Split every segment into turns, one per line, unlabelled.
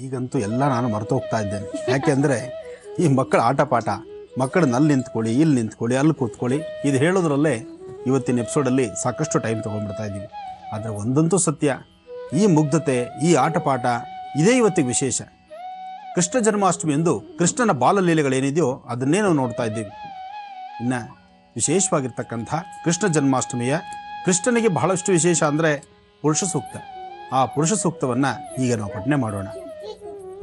ಈಗಂತೂ ಎಲ್ಲ ನಾನು ಮರೆತು ಹೋಗ್ತಾ ಇದ್ದೇನೆ. ಯಾಕೆಂದರೆ ಈ ಮಕ್ಕಳ ಆಟ ಪಾಠ, ಮಕ್ಕಳನ್ನ ಅಲ್ಲಿ ನಿಂತ್ಕೊಳ್ಳಿ, ಇಲ್ಲಿ ನಿಂತ್ಕೊಳ್ಳಿ, ಅಲ್ಲಿ ಕೂತ್ಕೊಳ್ಳಿ, ಇದು ಹೇಳೋದ್ರಲ್ಲೇ ಇವತ್ತಿನ ಎಪಿಸೋಡಲ್ಲಿ ಸಾಕಷ್ಟು ಟೈಮ್ ತೊಗೊಂಡ್ಬಿಡ್ತಾ ಇದ್ದೀವಿ. ಆದರೆ ಒಂದಂತೂ ಸತ್ಯ, ಈ ಮುಗ್ಧತೆ, ಈ ಆಟ ಪಾಠ ಇದೇ ಇವತ್ತಿಗೆ ವಿಶೇಷ. ಕೃಷ್ಣ ಜನ್ಮಾಷ್ಟಮಿ ಎಂದು ಕೃಷ್ಣನ ಬಾಲಲೀಲೆಗಳೇನಿದೆಯೋ ಅದನ್ನೇ ನಾವು ನೋಡ್ತಾ ಇದ್ದೀವಿ. ಇನ್ನು ವಿಶೇಷವಾಗಿರ್ತಕ್ಕಂಥ ಕೃಷ್ಣ ಜನ್ಮಾಷ್ಟಮಿಯ ಕೃಷ್ಣನಿಗೆ ಬಹಳಷ್ಟು ವಿಶೇಷ ಅಂದರೆ ಪುರುಷ ಸೂಕ್ತ. ಆ ಪುರುಷ ಸೂಕ್ತವನ್ನು ಈಗ ನಾವು ಪಠನೆ ಮಾಡೋಣ.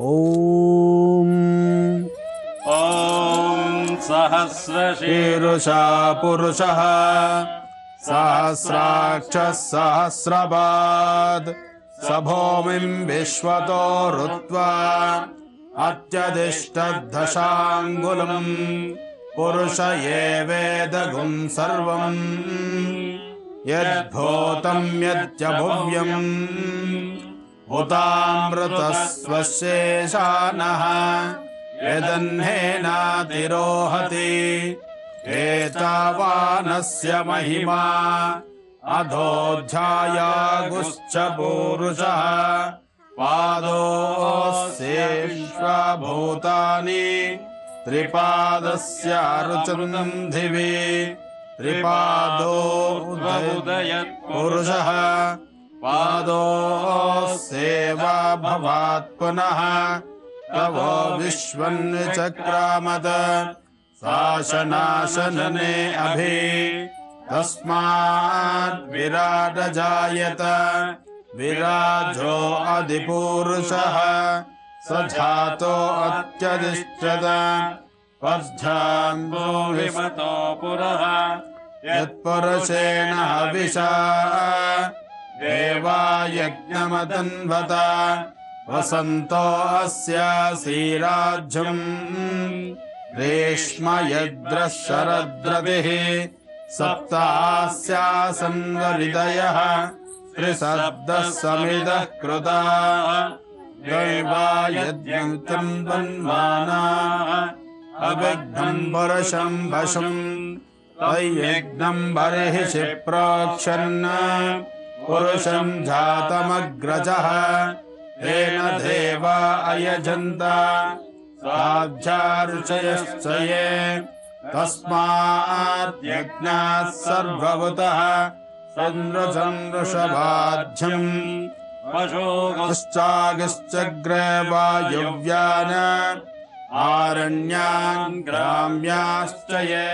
ಓಂ
ಓಂ ಸಹಸ್ರಶೀರ್ಷ
ಪುರುಷಃ ಸಹಸ್ರಾಕ್ಷ ಸಹಸ್ರಪಾದ್ ಸಭೂಮಿಂ ವಿಶ್ವತೋ ಋತ್ವಾ ಅತ್ಯದಿಷ್ಟದಶಾಂಗುಲಂ ಪುರುಷ ಯೇ ವೇದಗುಂ ಸರ್ವಂ ಯದ್ಭೂತಂ ಯಚ್ಚ ಭವ್ಯಂ ಉತಾಮೃತಸ್ವಶೇಷಾನಃ ಯದನ್ನೇನಾತಿರೋಹತಿ ಏತಾವಾನಸ್ಯ ಮಹಿಮಾ ಅಧೋಧ್ಯಾಯಾಗುಶ್ಚ ಪೂರುಷಃ ಪಾದೋಸ್ಯೇಷ್ವಭೂತಾನಿ ತ್ರಿಪಾದಸ್ಯ ರುಚಂ ದಿವಿ ತ್ರಿಪಾದೋ ಉದಯತ್ ಪುರುಷಃ ಪಾದೋಸ್ಯೇವಾ ಭವಾತ್ ಪುನಃ ತವೋ ವಿಶ್ವನ್ ಚಕ್ರಾಮದ ಶಾಸನಾಶನನೆ ಅಭಿ ತಸ್ಮಾತ್ ವಿರಾಟ ಜಾಯತ ವಿರಾಜೋ ಅಧಿಪುರುಷಃ ಸಜಾತೋ ಅತ್ಯಧಿಷ್ಠತ ಪರ್ಜಾಂಬೋ
ವಿಮತೋ ಪುರಃ
ಯತ್ಪುರುಷೇಣ ಹವಿಷಾ ದೇವಾಯಜ್ಞಮತನ್ವತ ವಸಂತೋ ಅಸ್ಯಾಸೀರಾಜ್ಯಂ ರೇಷ್ಮ ಯದ್ರ ಶರದ್ರತಿಃ ಸಪ್ತಾಸ್ಯಾಸನ್ವರಿದಯಃ ತ್ರಿಸಬ್ದಃ ಸಮಿದಃ ಕೃತಾಃ ದೈವಾಯಜ್ಞಂ ತನ್ವನ್ಮಾನಾಃ ಅವಿಘ್ನಂ ಪುರುಷಂ ವಶಂ ತೈಯಜ್ಞಂ ಬರ್ಹಿಷಿ ಪ್ರೋಕ್ಷನ್ನ ಪುರುಷಂ ಜಾತಮಗ್ರಜಃ ತೇನ ದೇವಾ ಅಯಜಂತ ಸಾಧ್ಯಾರುಚಯಶ್ಚ ಯೇ ತಸ್ಮಾತ್ ಯಜ್ಞಾತ್ ಸರ್ವಭೂತಃ ಚಂದ್ರಚಂದ್ರಷಭಾಜ್ಯಂ ಪಶೋಗಶ್ಚಾಗಶ್ಚಗ್ರೇ ವಾಯುವ್ಯಾನ ಆರಣ್ಯಾನ್ ಗ್ರಾಮ್ಯಾಶ್ಚ ಯೇ